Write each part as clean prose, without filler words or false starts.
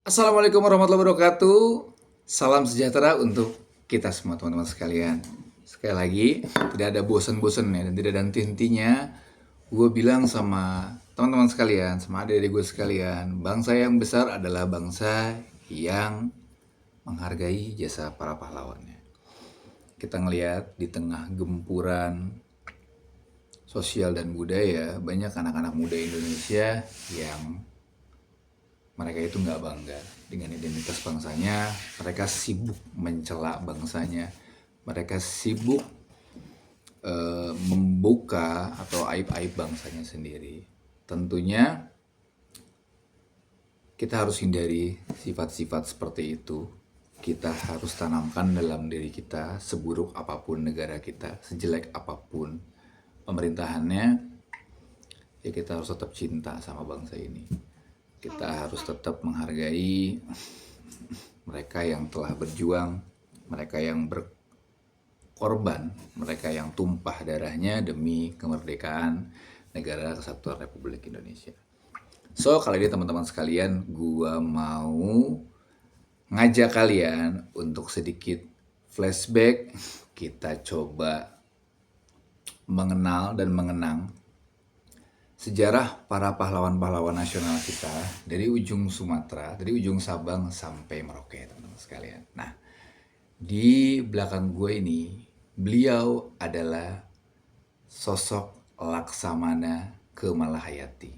Assalamualaikum warahmatullahi wabarakatuh. Salam sejahtera untuk kita semua teman-teman sekalian. Sekali lagi, tidak ada bosan-bosannya dan tidak ada henti-hentinya. Gue bilang sama teman-teman sekalian, sama adik-adik gue sekalian, bangsa yang besar adalah bangsa yang menghargai jasa para pahlawannya. Kita ngelihat di tengah gempuran sosial dan budaya, banyak anak-anak muda Indonesia yang mereka itu nggak bangga dengan identitas bangsanya. Mereka sibuk mencela bangsanya. Mereka sibuk membuka atau aib-aib bangsanya sendiri. Tentunya kita harus hindari sifat-sifat seperti itu. Kita harus tanamkan dalam diri kita, seburuk apapun negara kita, sejelek apapun pemerintahannya, ya kita harus tetap cinta sama bangsa ini. Kita harus tetap menghargai mereka yang telah berjuang, mereka yang berkorban, mereka yang tumpah darahnya demi kemerdekaan negara Kesatuan Republik Indonesia. So, kali ini teman-teman sekalian, gua mau ngajak kalian untuk sedikit flashback. Kita coba mengenal dan mengenang sejarah para pahlawan-pahlawan nasional kita dari ujung Sumatera, dari ujung Sabang sampai Merauke, teman-teman sekalian. Nah, di belakang gue ini, beliau adalah sosok Laksamana Kemalahayati.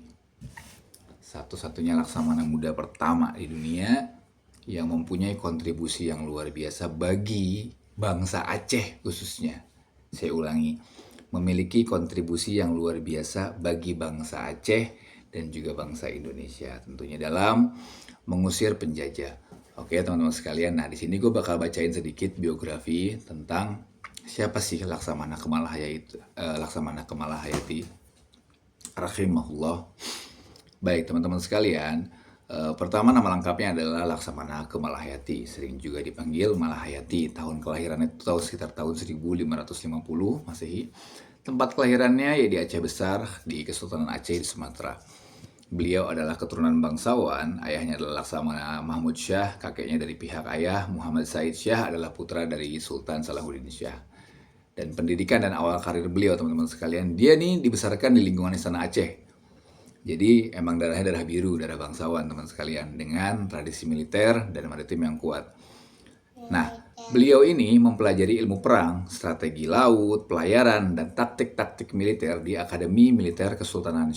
Satu-satunya Laksamana muda pertama di dunia yang mempunyai kontribusi yang luar biasa bagi bangsa Aceh khususnya. Saya ulangi, memiliki kontribusi yang luar biasa bagi bangsa Aceh dan juga bangsa Indonesia, tentunya dalam mengusir penjajah. Oke teman-teman sekalian, nah di sini gue bakal bacain sedikit biografi tentang siapa sih Laksamana Kemalahayati, rahimahullah. Baik teman-teman sekalian, pertama nama lengkapnya adalah Laksamana Kemalahayati, sering juga dipanggil Malahayati. Tahun kelahirannya itu sekitar tahun 1550 Masehi. Tempat kelahirannya ya di Aceh Besar, di Kesultanan Aceh di Sumatera. Beliau adalah keturunan bangsawan, ayahnya adalah Laksamana Mahmud Syah, kakeknya dari pihak ayah Muhammad Said Syah adalah putra dari Sultan Salahuddin Syah. Dan pendidikan dan awal karir beliau teman-teman sekalian, dia nih dibesarkan di lingkungan Istana Aceh. Jadi emang darahnya darah biru, darah bangsawan teman sekalian, dengan tradisi militer dan maritim yang kuat. Nah, beliau ini mempelajari ilmu perang, strategi laut, pelayaran, dan taktik-taktik militer di Akademi Militer Kesultanan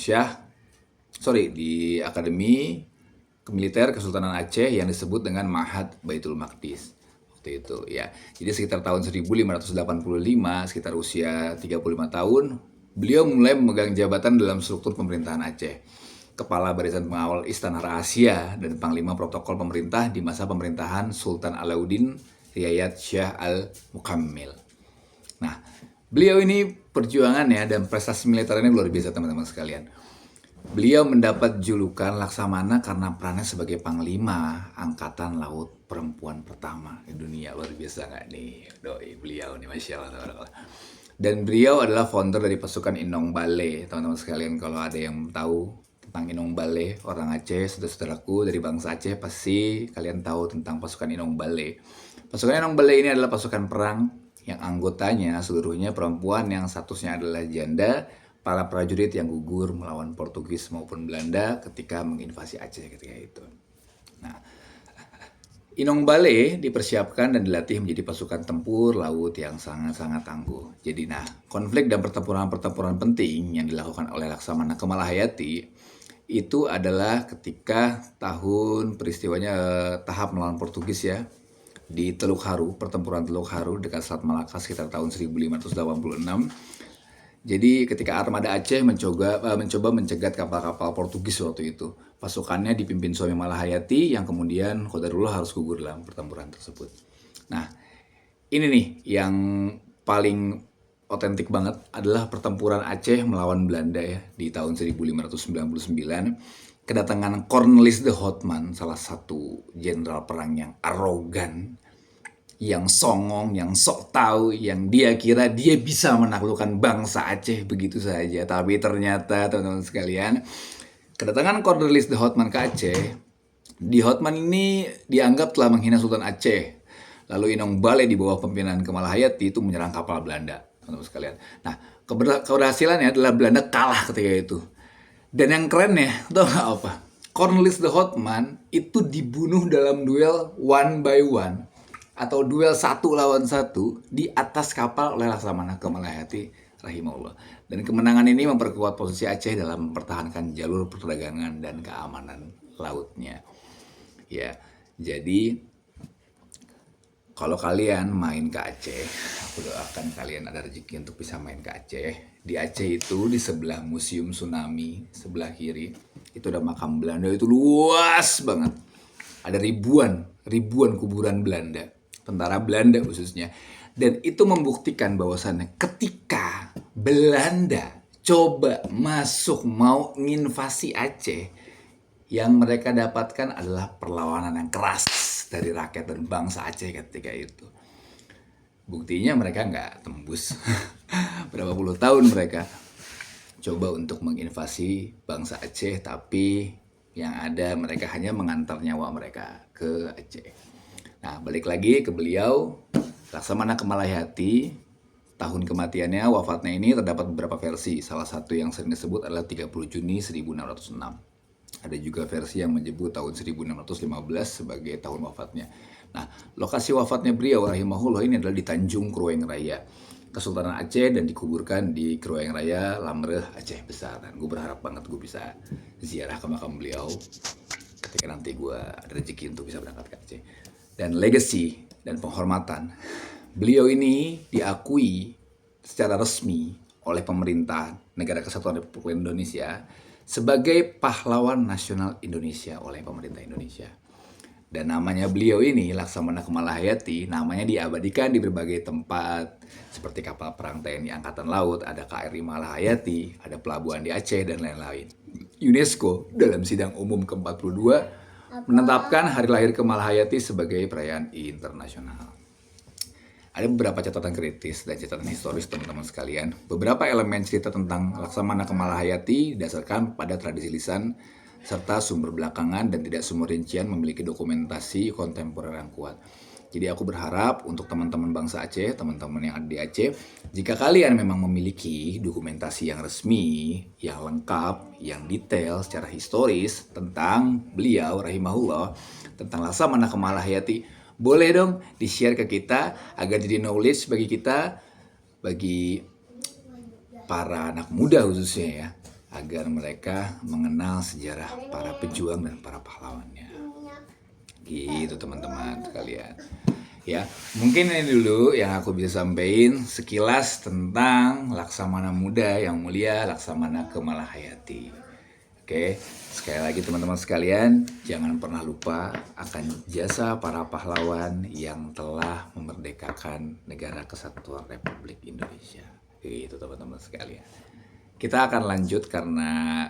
di Akademi Militer Kesultanan Aceh yang disebut dengan Ma'had Baitul Maqdis. Waktu itu ya. Jadi sekitar tahun 1585, sekitar usia 35 tahun, beliau mulai memegang jabatan dalam struktur pemerintahan Aceh. Kepala Barisan Pengawal Istana Rahasia dan Panglima Protokol Pemerintah di masa pemerintahan Sultan Alauddin Riayat Syah Al-Mukammil. Nah, beliau ini perjuangannya dan prestasi militernya luar biasa teman-teman sekalian. Beliau mendapat julukan Laksamana karena perannya sebagai Panglima Angkatan Laut perempuan pertama di dunia. Luar biasa nggak nih? Doi, beliau nih, Masya Allah. Dan beliau adalah founder dari pasukan Inong Bale. Teman-teman sekalian, kalau ada yang tahu tentang Inong Bale, orang Aceh, saudara-saudaraku dari bangsa Aceh, pasti kalian tahu tentang pasukan Inong Bale. Pasukan Inong Bale ini adalah pasukan perang yang anggotanya seluruhnya perempuan yang statusnya adalah janda, para prajurit yang gugur melawan Portugis maupun Belanda ketika menginvasi Aceh ketika itu. Nah, Inong Bale dipersiapkan dan dilatih menjadi pasukan tempur laut yang sangat-sangat tangguh. Jadi konflik dan pertempuran-pertempuran penting yang dilakukan oleh Laksamana Kemalahayati itu adalah ketika tahun peristiwanya tahap melawan Portugis ya, di Teluk Haru, pertempuran Teluk Haru dekat Selat Malaka sekitar tahun 1586. Jadi ketika armada Aceh mencoba mencegat kapal-kapal Portugis waktu itu, pasukannya dipimpin Suami Malahayati yang kemudian qadarullah harus gugur dalam pertempuran tersebut. Nah, ini nih yang paling otentik banget adalah pertempuran Aceh melawan Belanda ya di tahun 1599. Kedatangan Cornelis de Houtman, salah satu jenderal perang yang arogan, yang songong, yang sok tahu, yang dia kira dia bisa menaklukkan bangsa Aceh begitu saja. Tapi ternyata teman-teman sekalian, kedatangan Cornelis de Houtman ke Aceh Di Hotman ini dianggap telah menghina Sultan Aceh. Lalu Inong Balai di bawah pimpinan Kemal Hayati itu menyerang kapal Belanda, teman-teman sekalian. Nah, keberhasilannya adalah Belanda kalah ketika itu. Dan yang kerennya, tau gak apa? Cornelius de Houtman itu dibunuh dalam duel one by one atau duel 1 lawan 1 di atas kapal oleh Laksamana Kemal Hayati rahimahullah. Dan kemenangan ini memperkuat posisi Aceh dalam mempertahankan jalur perdagangan dan keamanan lautnya. Ya, jadi kalau kalian main ke Aceh, aku doakan kalian ada rezeki untuk bisa main ke Aceh. Di Aceh itu di sebelah Museum Tsunami, sebelah kiri, itu ada makam Belanda, itu luas banget. Ada ribuan kuburan Belanda, tentara Belanda khususnya. Dan itu membuktikan bahwasannya ketika Belanda coba masuk mau nginvasi Aceh, yang mereka dapatkan adalah perlawanan yang keras dari rakyat dan bangsa Aceh ketika itu. Buktinya mereka nggak tembus. Berapa puluh tahun mereka coba untuk menginvasi bangsa Aceh, tapi yang ada mereka hanya mengantar nyawa mereka ke Aceh. Nah, balik lagi ke beliau, Laksamana Kemal Hayati, tahun kematiannya, wafatnya ini terdapat beberapa versi. Salah satu yang sering disebut adalah 30 Juni 1606. Ada juga versi yang menyebut tahun 1615 sebagai tahun wafatnya. Nah, lokasi wafatnya beliau rahimahullah ini adalah di Tanjung Krueng Raya, Kesultanan Aceh, dan dikuburkan di Krueng Raya, Lamreh, Aceh Besar. Dan gue berharap banget gue bisa ziarah ke makam beliau ketika nanti gue ada rezeki untuk bisa berangkat ke Aceh. Dan legacy dan penghormatan, beliau ini diakui secara resmi oleh pemerintah Negara Kesatuan Republik Indonesia sebagai pahlawan nasional Indonesia oleh pemerintah Indonesia. Dan namanya beliau ini, Laksamana Kemal Hayati, namanya diabadikan di berbagai tempat, seperti kapal perang TNI Angkatan Laut, ada KRI Malahayati, ada pelabuhan di Aceh, dan lain-lain. UNESCO dalam sidang umum ke-42 menetapkan hari lahir Kemal Hayati sebagai perayaan internasional. Ada beberapa catatan kritis dan catatan historis teman-teman sekalian. Beberapa elemen cerita tentang Laksamana Kemal Hayati didasarkan pada tradisi lisan serta sumber belakangan dan tidak semua rincian memiliki dokumentasi kontemporer yang kuat. Jadi aku berharap untuk teman-teman bangsa Aceh, teman-teman yang ada di Aceh, jika kalian memang memiliki dokumentasi yang resmi, yang lengkap, yang detail secara historis tentang beliau rahimahullah, tentang Laksamana Kemal Hayati, boleh dong di-share ke kita agar jadi knowledge bagi kita, bagi para anak muda khususnya ya, agar mereka mengenal sejarah para pejuang dan para pahlawannya. Gitu teman-teman sekalian. Ya, mungkin ini dulu yang aku bisa sampaikan sekilas tentang Laksamana Muda yang mulia Laksamana Kemal Hayati. Oke, sekali lagi teman-teman sekalian, jangan pernah lupa akan jasa para pahlawan yang telah memerdekakan Negara Kesatuan Republik Indonesia. Itu teman-teman sekalian. Kita akan lanjut karena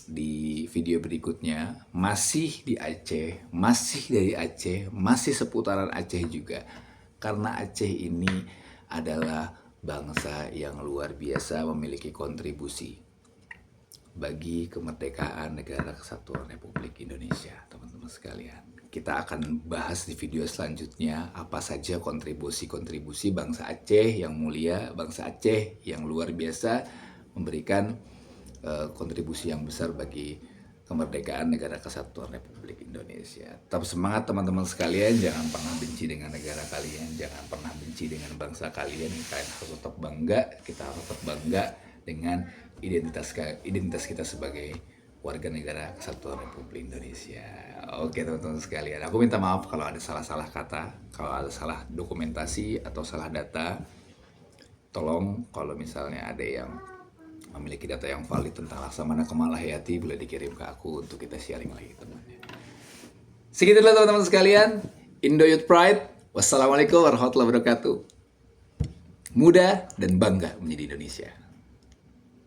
di video berikutnya masih di Aceh, masih dari Aceh, masih seputaran Aceh juga. Karena Aceh ini adalah bangsa yang luar biasa memiliki kontribusi bagi kemerdekaan Negara Kesatuan Republik Indonesia, teman-teman sekalian. Kita akan bahas di video selanjutnya apa saja kontribusi-kontribusi bangsa Aceh yang mulia, bangsa Aceh yang luar biasa memberikan kontribusi yang besar bagi kemerdekaan Negara Kesatuan Republik Indonesia. Tetap semangat teman-teman sekalian, jangan pernah benci dengan negara kalian, jangan pernah benci dengan bangsa kalian. Kalian harus tetap bangga, kita harus tetap bangga dengan identitas kita sebagai warga negara Kesatuan Republik Indonesia. Oke teman-teman sekalian, aku minta maaf kalau ada salah-salah kata, kalau ada salah dokumentasi atau salah data. Tolong kalau misalnya ada yang memiliki data yang valid tentang Laksamana Kemal Hayati, boleh dikirim ke aku untuk kita sharing lagi teman-teman. Segitulah teman-teman sekalian, Indo Youth Pride. Wassalamualaikum warahmatullahi wabarakatuh. Muda dan bangga menjadi Indonesia.